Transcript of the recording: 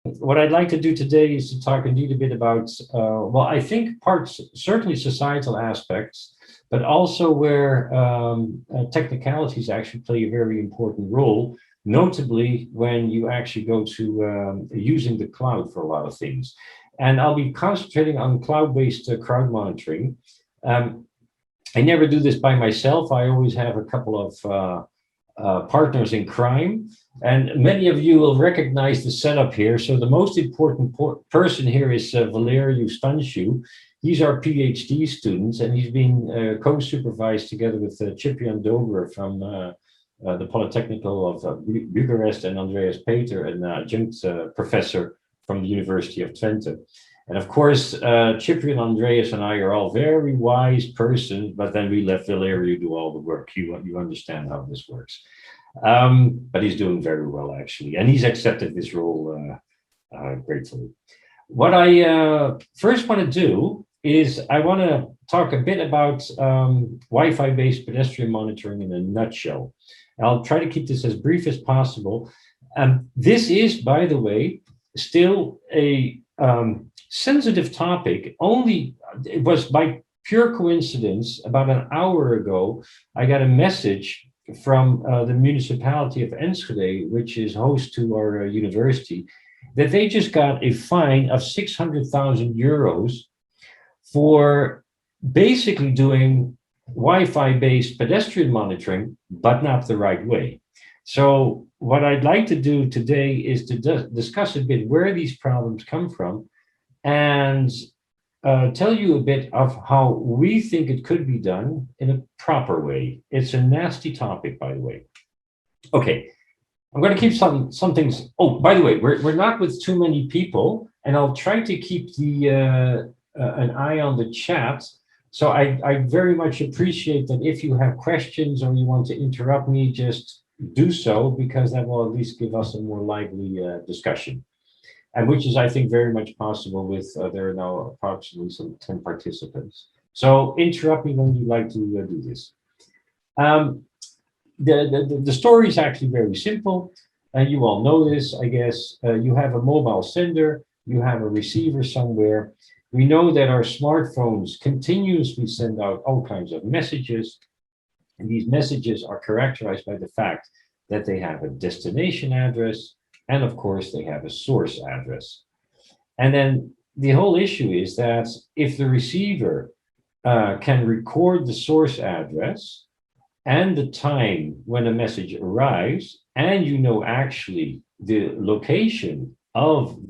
What I'd like to do today is to talk indeed a bit about, well, I think parts, certainly societal aspects, but also where technicalities actually play a very important role, notably when you actually go to using the cloud for a lot of things. And I'll be concentrating on cloud-based crowd monitoring. Um, I never do this by myself. I always have a couple of partners in crime. And many of you will recognize the setup here. So the most important person here is Valeriu Stanciu. He's our PhD student, and he's been co-supervised together with Ciprian Dober from the Polytechnical of Bucharest, and Andreas Peter, an adjunct professor from the University of Twente. And of course, Ciprian, Andreas, and I are all very wise persons, but then we let Valeriu do all the work. You understand how this works. But he's doing very well, actually, and he's accepted this role gratefully. What I first want to do is I want to talk a bit about Wi-Fi based pedestrian monitoring in a nutshell. I'll try to keep this as brief as possible. This is, by the way, still a sensitive topic. Only it was by pure coincidence about an hour ago, I got a message from the municipality of Enschede, which is host to our university, that they just got a fine of 600,000 euros for basically doing Wi-Fi based pedestrian monitoring, but not the right way. So what I'd like to do today is to discuss a bit where these problems come from, and tell you a bit of how we think it could be done in a proper way. It's a nasty topic, by the way. Okay, I'm going to keep some things. Oh, by the way, we're not with too many people, and I'll try to keep the an eye on the chat. So I very much appreciate that if you have questions or you want to interrupt me, just do so, because that will at least give us a more lively discussion. And which is, I think, very much possible with, there are now approximately some 10 participants. So interrupt me when you'd like to do this. The story is actually very simple. You all know this, I guess. You have a mobile sender, you have a receiver somewhere. We know that our smartphones continuously send out all kinds of messages. And these messages are characterized by the fact that they have a destination address, and of course, they have a source address. And then the whole issue is that if the receiver can record the source address and the time when a message arrives, and you know actually the location of